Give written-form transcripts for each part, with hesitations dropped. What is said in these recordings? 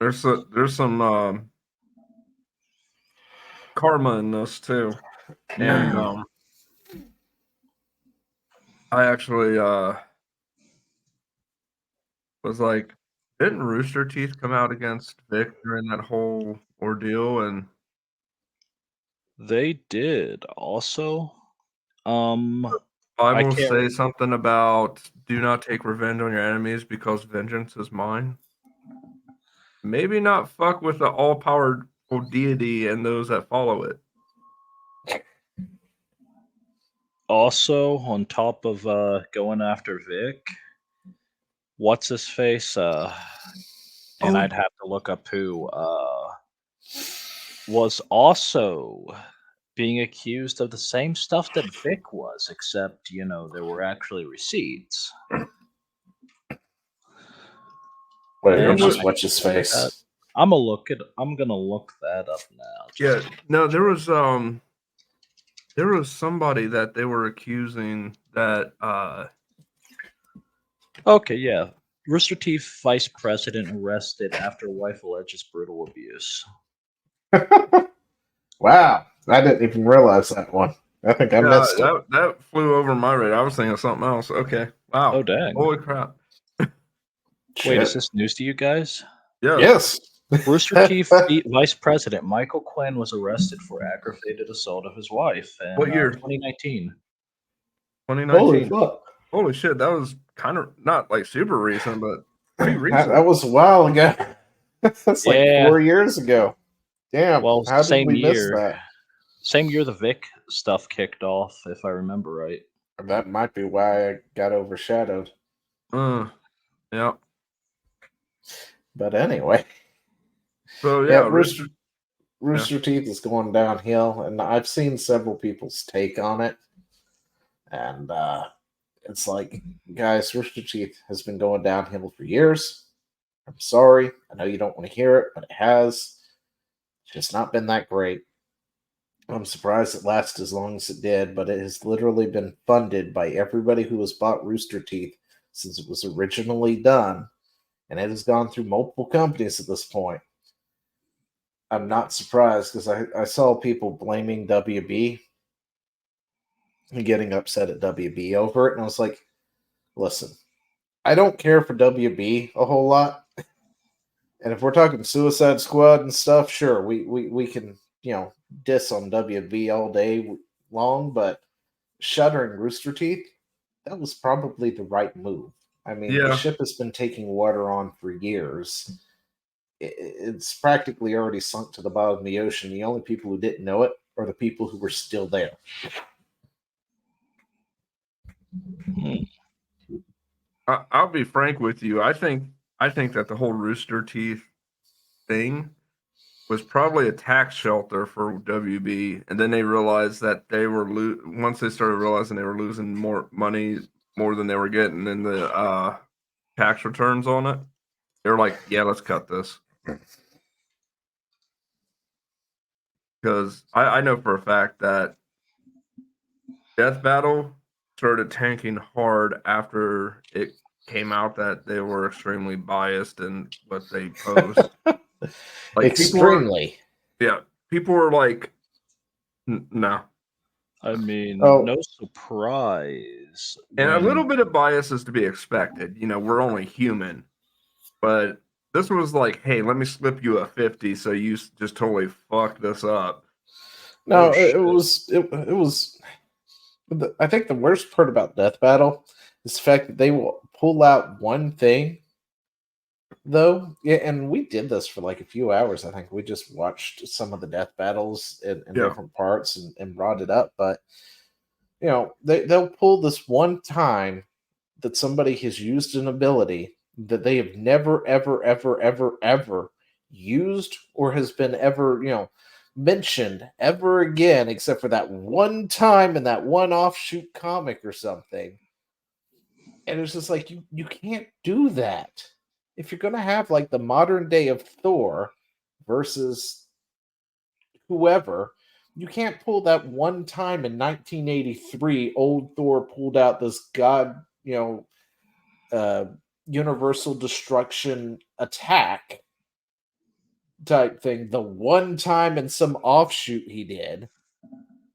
there's some karma in this too, and I actually was like, didn't Rooster Teeth come out against Vic during that whole ordeal? And They did also. I Bible can't. say something about do not take revenge on your enemies because vengeance is mine. Maybe not fuck with the all-powerful deity and those that follow it. Also, on top of going after Vic, what's his face? And I'd have to look up who was also being accused of the same stuff that Vic was, except there were actually receipts. Wait, And just watch his face. I'm gonna look that up now. Yeah, no, there was somebody that they were accusing that Okay, yeah. Rooster Teeth vice president arrested after wife alleges brutal abuse. Wow, I didn't even realize that one. I think I missed it. That flew over my radar. I was thinking of something else. Okay, wow. Oh dang! Holy crap! Wait, is this news to you guys? Yes. Rooster Teeth vice president Michael Quinn was arrested for aggravated assault of his wife in What year? 2019. 2019. Holy fuck! Holy shit! That was kind of not like super recent, but pretty recent. That was a while ago. That's like 4 years ago. Damn. Well, how did we miss that? Same year the Vic stuff kicked off, if I remember right. That might be why I got overshadowed. Yeah. But anyway. So yeah, Rooster Teeth is going downhill, and I've seen several people's take on it. And it's like, guys, Rooster Teeth has been going downhill for years. I'm sorry. I know you don't want to hear it, but it has. It's just not been that great. I'm surprised it lasted as long as it did, but it has literally been funded by everybody who has bought Rooster Teeth since it was originally done, and it has gone through multiple companies at this point. I'm not surprised because I saw people blaming WB and getting upset at WB over it, and I was like, listen, I don't care for WB a whole lot, and if we're talking Suicide Squad and stuff, sure, we can diss on WB all day long, but shuttering Rooster Teeth, that was probably the right move. I mean, the ship has been taking water on for years. It's practically already sunk to the bottom of the ocean. The only people who didn't know it are the people who were still there. I'll be frank with you. I think that the whole Rooster Teeth thing was probably a tax shelter for WB, and then they realized that they were once they started realizing they were losing more money more than they were getting in the tax returns on it. They were like, "Yeah, let's cut this." Because I know for a fact that Death Battle started tanking hard after it came out that they were extremely biased in what they post. Like extremely. People were like, no. I mean, no surprise. And a little bit of bias is to be expected. We're only human. But this was like, hey, let me slip you a 50 so you just totally fuck this up. No, it was. I think the worst part about Death Battle is the fact that they will pull out one thing, though. Yeah, and we did this for like a few hours. I think we just watched some of the Death Battles in different parts and brought it up. But they'll pull this one time that somebody has used an ability that they have never, ever, ever, ever, ever used or has been ever, mentioned ever again, except for that one time in that one offshoot comic or something. And it's just like, you can't do that. If you're going to have like the modern day of Thor versus whoever, you can't pull that one time in 1983 old Thor pulled out this universal destruction attack type thing the one time in some offshoot he did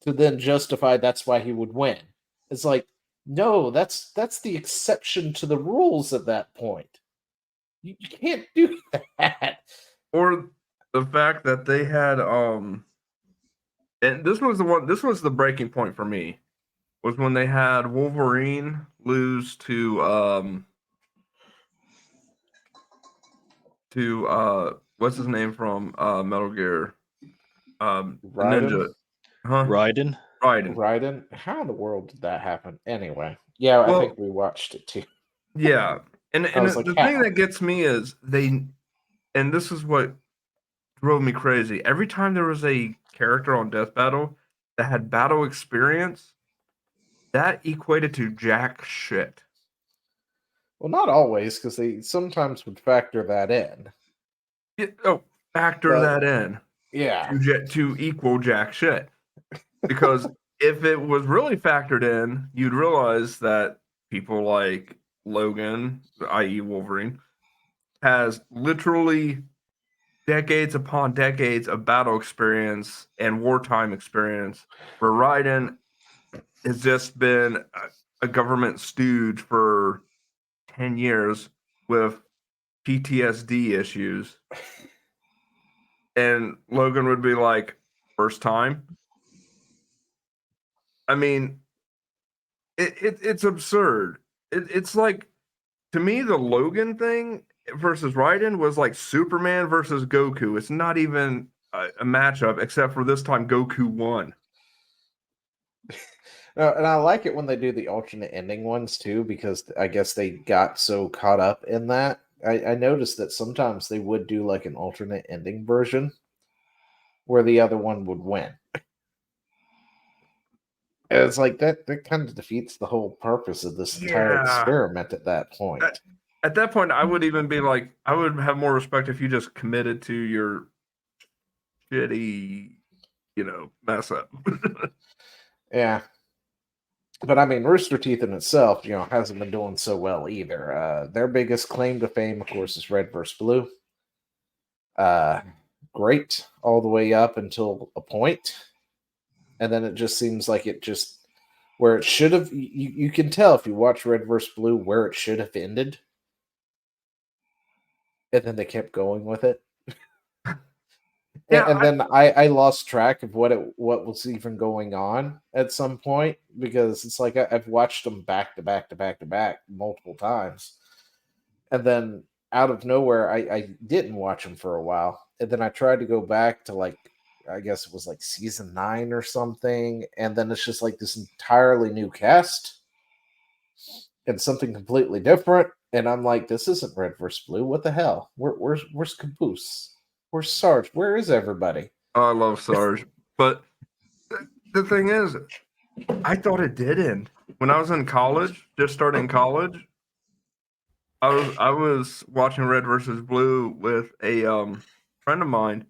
to then justify that's why he would win. It's like, no, that's the exception to the rules at that point. You can't do that. Or the fact that they had and this was the breaking point for me, was when they had Wolverine lose to what's his name from Metal Gear? The Raiden? ninja. Huh? Raiden. Raiden. Raiden? How in the world did that happen? Anyway, yeah, I Well, think we watched it too. yeah. And I was like, the thing how? that gets me is and this is what drove me crazy. Every time there was a character on Death Battle that had battle experience, that equated to jack shit. Well, not always, because they sometimes would factor that in. Factor But that in yeah, to equal jack shit. Because if it was really factored in, you'd realize that people like Logan, i.e., Wolverine, has literally decades upon decades of battle experience and wartime experience, where Raiden has just been a government stooge for 10 years with PTSD issues. And Logan would be like, first time? I mean, it's absurd. It's like, to me, the Logan thing versus Raiden was like Superman versus Goku. It's not even a matchup, except for this time Goku won. and I like it when they do the alternate ending ones too, because I guess they got so caught up in that. I noticed that sometimes they would do like an alternate ending version where the other one would win. And it's like that kind of defeats the whole purpose of this entire Yeah. experiment at that point. At that point, I would even be like, I would have more respect if you just committed to your shitty, mess up. Yeah. But I mean, Rooster Teeth in itself, hasn't been doing so well either. Their biggest claim to fame, of course, is Red vs. Blue. Great all the way up until a point, and then it just seems like it just where it should have. You can tell if you watch Red vs. Blue where it should have ended, and then they kept going with it. Yeah, And then I lost track of what was even going on at some point, because it's like I've watched them back to back to back to back multiple times, and then out of nowhere I didn't watch them for a while, and then I tried to go back to, like, I guess it was like season 9 or something, and then it's just like this entirely new cast and something completely different, and I'm like, this isn't Red vs. Blue. What the hell? Where's Caboose? Where's Sarge? Where is everybody? I love Sarge, but the thing is, I thought it did end when I was in college, just starting college. I was watching Red versus Blue with a friend of mine,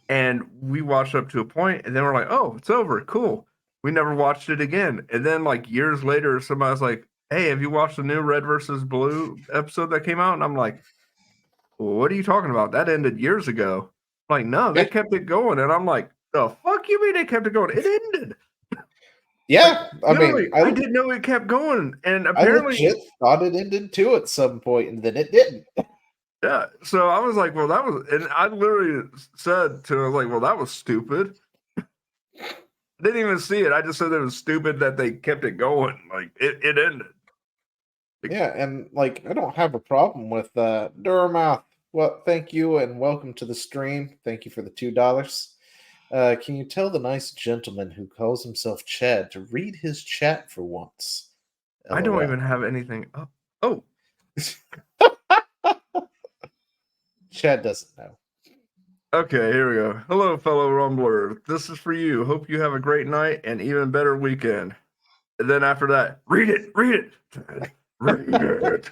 and we watched up to a point, and then we're like, "Oh, it's over, cool." We never watched it again, and then like years later, somebody's like, "Hey, have you watched the new Red versus Blue episode that came out?" And I'm like, "What are you talking about? That ended years ago." I'm like, no, they kept it going, and I'm like, "The fuck you mean they kept it going? It ended." Yeah, Like, I mean, literally, I didn't know it kept going, and I apparently, legit thought it ended too at some point, and then it didn't. yeah. So I was like, "Well, that was," and I literally said to her, I was like, "Well, that was stupid." I didn't even see it. I just said it was stupid that they kept it going. Like it ended. Yeah, and like I don't have a problem with Durmouth. Well, thank you and welcome to the stream. Thank you for the $2. Can you tell the nice gentleman who calls himself Chad to read his chat for once? I don't LOL. even have anything up. Oh, Chad doesn't know. okay, here we go. Hello, fellow Rumbler. This is for you. Hope you have a great night and even better weekend. And then after that, read it, read it, read it.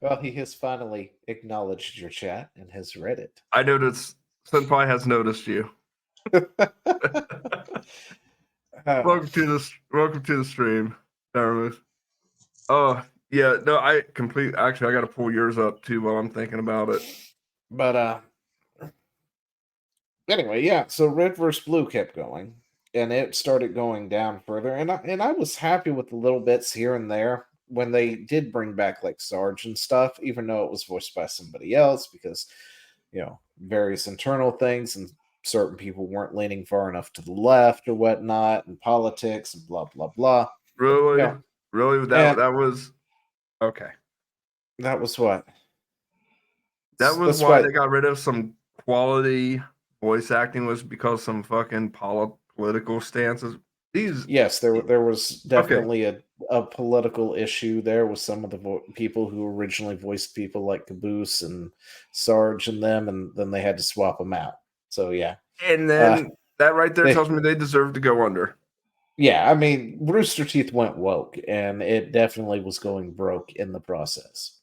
Well, he has finally acknowledged your chat and has read it. I noticed Senpai has noticed you. Welcome to the stream, Darmus. Oh yeah, no, actually I gotta pull yours up too while I'm thinking about it. But Anyway, yeah. So red versus blue kept going, and it started going down further. And I was happy with the little bits here and there when they did bring back like Sarge and stuff, even though it was voiced by somebody else because various internal things and certain people weren't leaning far enough to the left or whatnot, and politics and blah blah blah. You Really, know, really, and that was okay. that was what. That was That's why why. they got rid of some quality voice acting was because some fucking political stances. These Yes, there was okay, definitely a political issue there with some of the people who originally voiced people like Caboose and Sarge and them, and then they had to swap them out. So yeah, and uh, then that right there they tells me they deserve to go under. yeah, I mean Rooster Teeth went woke, and it definitely was going broke in the process.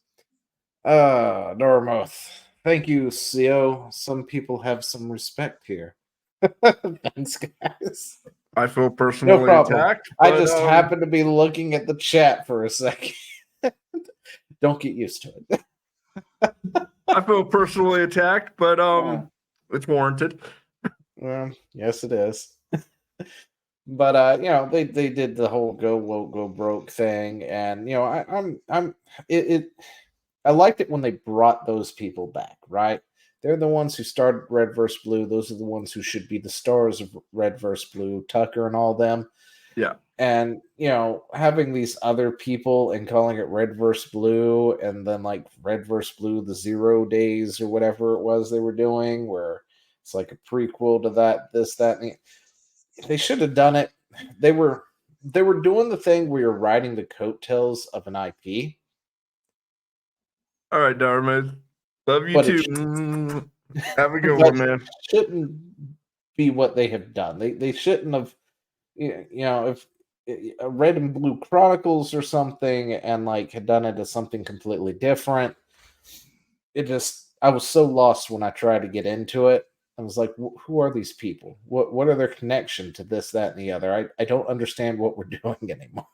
Dormoth, thank you, Co. Some people have some respect here. Thanks, guys. I feel No personally problem. attacked, I but just happened to be looking at the chat for a second. Don't get used to it. I feel personally attacked, but Uh, it's warranted. well, yes, it is. But they did the whole go woke go broke thing, and I'm it. I liked it when they brought those people back. Right, they're the ones who started Red vs. Blue. Those are the ones who should be the stars of Red vs. Blue. Tucker and all them. Yeah. And having these other people and calling it Red vs. Blue, and then like Red vs. Blue, the 0 days or whatever it was they were doing, where it's like a prequel to that, this, that, and they should have done it. They were doing the thing where you're riding the coattails of an IP, All right, Darman. Love you but it too. Have a good that one, man. shouldn't be what they have done. They shouldn't have, if a Red and Blue Chronicles or something, and like had done it as something completely different. I was so lost when I tried to get into it. I was like, who are these people? What are their connection to this, that, and the other? I don't understand what we're doing anymore.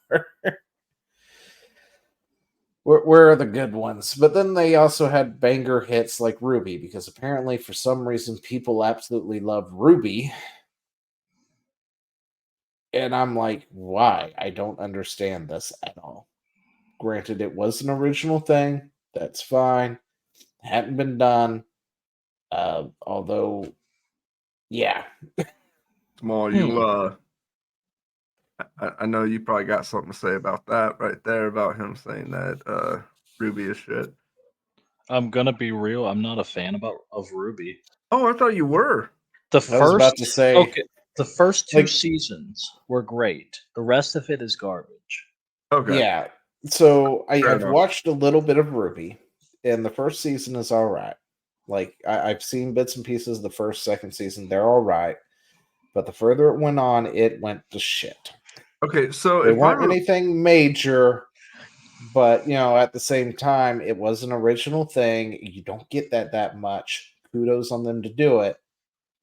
Where are the good ones? But then they also had banger hits like Ruby, because apparently for some reason people absolutely love Ruby. And I'm like, why? I don't understand this at all. Granted, it was an original thing. That's fine. Hadn't been done. Although, yeah. Small, Hmm. I know you probably got something to say about that right there about him saying that Ruby is shit. I'm gonna be real. I'm not a fan of Ruby. Oh, I thought you were. The I was about first to say, okay, the first two like, seasons were great. The rest of it is garbage. Okay, yeah. So fair I've enough. watched a little bit of Ruby, and the first season is all right. Like, I've seen bits and pieces of the first, second season. They're all right. But the further it went on, it went to shit. Okay, so They if I weren't anything major, but at the same time, it was an original thing. You don't get that much. Kudos on them to do it.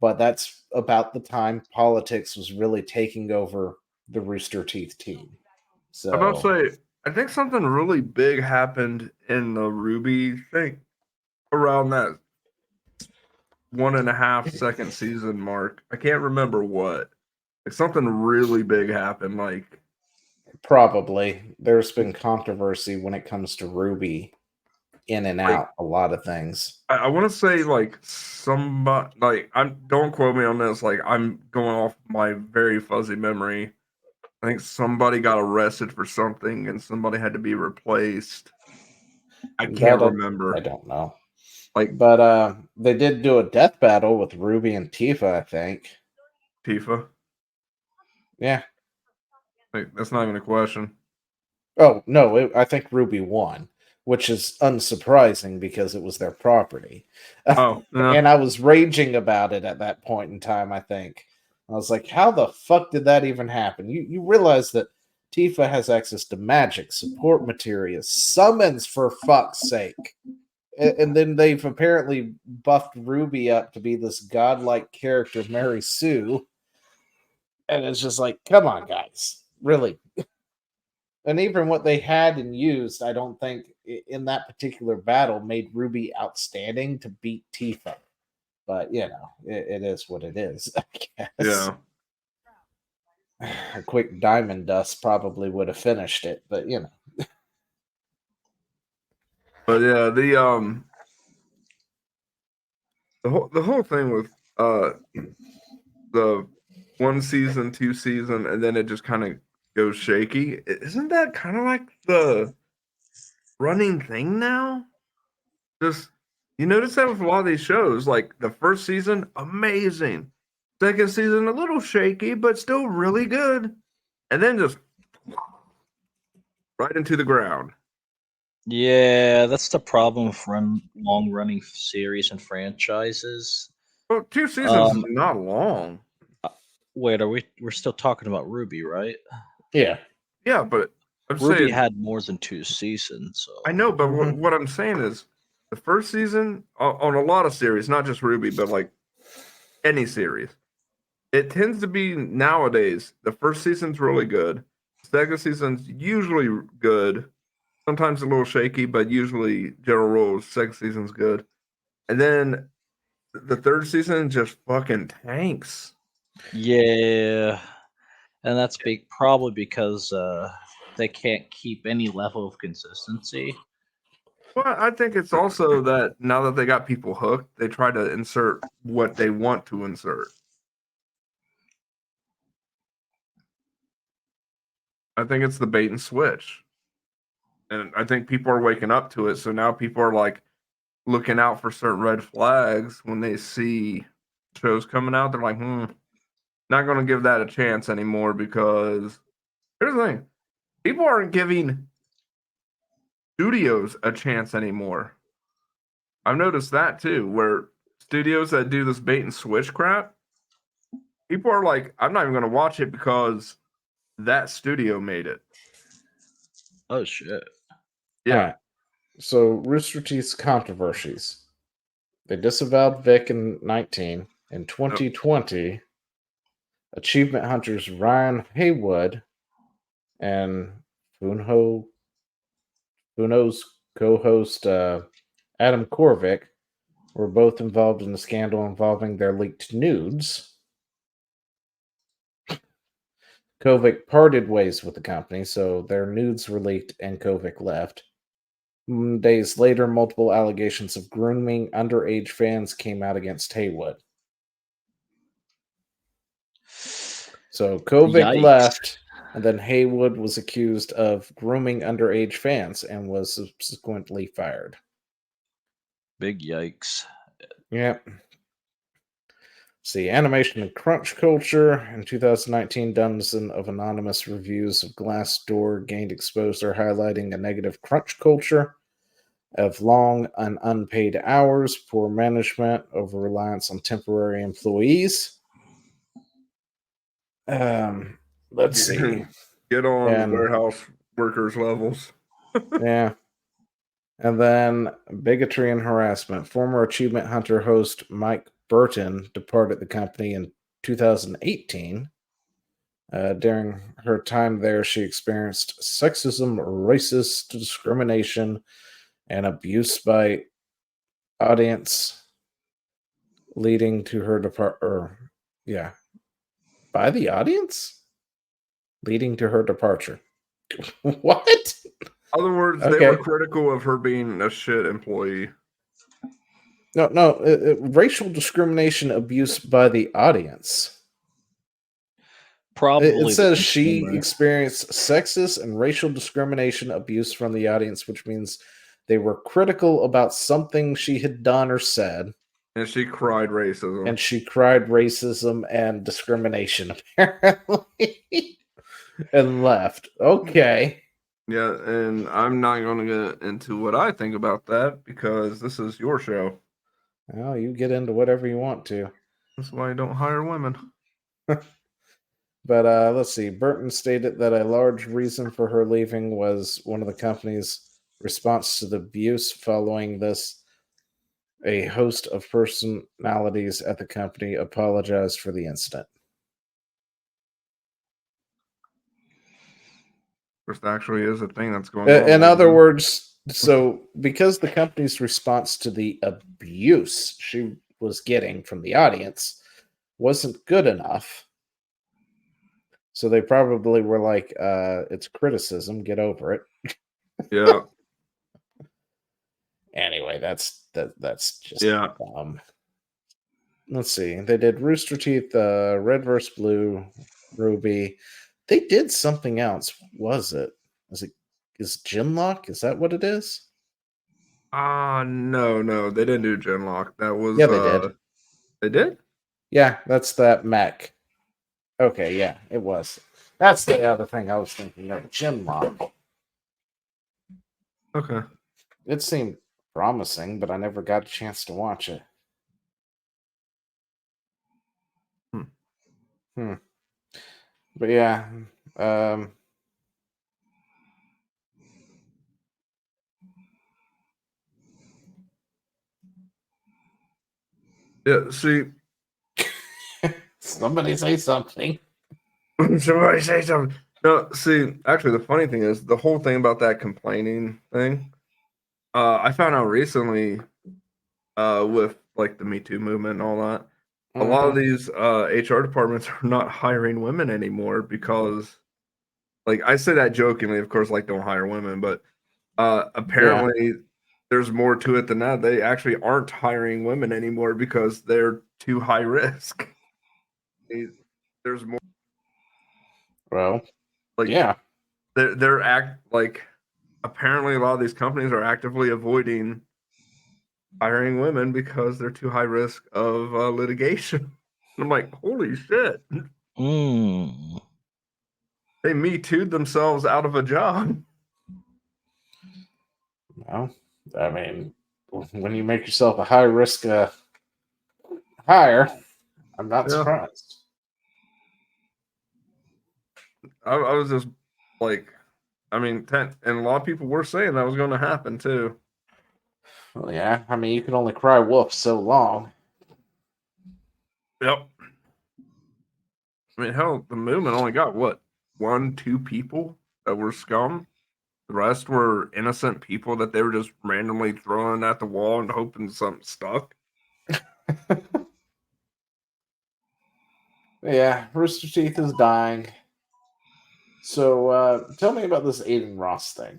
But that's about the time politics was really taking over the Rooster Teeth team. about to So say, I think something really big happened in the Ruby thing around that 1.5 second season mark. I can't remember what. Like something really big happened. Like probably there's been controversy when it comes to Ruby in and like out a lot of things. I want to say like somebody like I'm don't quote me on this. Like I'm going off my very fuzzy memory. I think somebody got arrested for something and somebody had to be replaced. I can't That I remember. don't know. Like But they did do a death battle with Ruby and Tifa, I think. Tifa. Yeah. Like that's not even a question. Oh, no, I think Ruby won, which is unsurprising because it was their property. Oh no. And I was raging about it at that point in time, I think. I was like, how the fuck did that even happen? You realize that Tifa has access to magic, support materials, summons, for fuck's sake. And then they've apparently buffed Ruby up to be this godlike character, Mary Sue. And it's just like, come on, guys. Really? And even what they had and used, I don't think in that particular battle made Ruby outstanding to beat Tifa. But it is what it is. I guess. Yeah. A quick diamond dust probably would have finished it, but But yeah, the whole thing with the 1 season, 2 season, and then it just kind of goes shaky. Isn't that kind of like the running thing now? Just you notice that with a lot of these shows, like the first season, amazing. Second season, a little shaky, but still really good. And then just right into the ground. Yeah, that's the problem with long-running series and franchises. Well, 2 seasons is Um, not long. wait, we're still talking about Ruby, right? yeah. Yeah, but I'm Ruby saying had more than 2 seasons, so I know, but Mhm. what I'm saying is the first season on a lot of series, not just Ruby, but like any series, it tends to be nowadays the first season's really good, second season's usually good, sometimes a little shaky, but usually general rules, second season's good, and then the third season just fucking tanks. yeah, and that's probably because they can't keep any level of consistency. Well, I think it's also that now that they got people hooked, they try to insert what they want to insert. I think it's the bait and switch. And I think people are waking up to it. So now people are like looking out for certain red flags when they see shows coming out. They're like, not going to give that a chance anymore because here's the thing people aren't giving studios a chance anymore. I've noticed that too, where studios that do this bait and switch crap, people are like, I'm not even going to watch it because that studio made it. Oh shit! Yeah. All right. So Rooster Teeth's controversies. They disavowed Vic in 19. In 2020, Achievement Hunters Ryan Haywood and Funo's co-host Adam Korvick were both involved in the scandal involving their leaked nudes. Kovic parted ways with the company, so their nudes were leaked and Kovic left. Days later, multiple allegations of grooming underage fans came out against Haywood. So Kovic Yikes! left, and then Haywood was accused of grooming underage fans and was subsequently fired. Big yikes! Yep. See, Animation and Crunch Culture in 2019, dozens of anonymous reviews of Glassdoor gained exposure, highlighting a negative crunch culture of long and unpaid hours, poor management, over reliance on temporary employees. Let's see. Get on And warehouse workers levels. yeah. And then bigotry and harassment. Former Achievement Hunter host Mike Burton departed the company in 2018. During her time there, she experienced sexism, racist discrimination, and abuse by audience, leading to her by the audience, leading to her departure. What? In other words, they Okay. were critical of her being a shit employee. No, racial discrimination, abuse by the audience. Probably It the says she consumer. experienced sexist and racial discrimination, abuse from the audience, which means they were critical about something she had done or said. And she cried racism. And she cried racism and discrimination, apparently, and left. Okay. Yeah, and I'm not going to get into what I think about that because this is your show. Well, you get into whatever you want to. That's why I don't hire women. But let's see. Burton stated that a large reason for her leaving was one of the company's response to the abuse. Following this, a host of personalities at the company apologized for the incident. This actually is a thing that's going on. In other words, so because the company's response to the abuse, she was getting from the audience wasn't good enough. So they probably were like, it's criticism, get over it. Yeah. Anyway, that's just Yeah. let's see. They did Rooster Teeth, Red vs. Blue, Ruby. They did something else. What was it? Is Gymlock? Is that what it is? No, they didn't do Genlock. That was Yeah, they did. they did? Yeah, that's that mech. Okay, yeah, it was. That's the other thing I was thinking of. Gymlock. Okay. It seemed promising, but I never got a chance to watch it. Hmm. But yeah, um, Yeah, see, somebody say something. somebody say something. No, see, actually the funny thing is the whole thing about that complaining thing, I found out recently with like the Me Too movement and all that. A lot of these HR departments are not hiring women anymore because like I say that jokingly, of course, like don't hire women, but Yeah. apparently there's more to it than that. They actually aren't hiring women anymore because they're too high risk. There's more Well, like yeah. they're act like apparently a lot of these companies are actively avoiding hiring women because they're too high risk of litigation. I'm like, holy shit. Mm. They Me Too'd themselves out of a job. Well, I mean, when you make yourself a high risk hire, I'm not Yeah. surprised. I was just like, I mean, and a lot of people were saying that was going to happen too. Well, yeah. I mean, you can only cry wolf so long. Yep. I mean, hell, the movement only got what, 1, 2 people that were scum. The rest were innocent people that they were just randomly throwing at the wall and hoping something stuck. Yeah, Rooster Teeth is dying. So tell me about this Aiden Ross thing.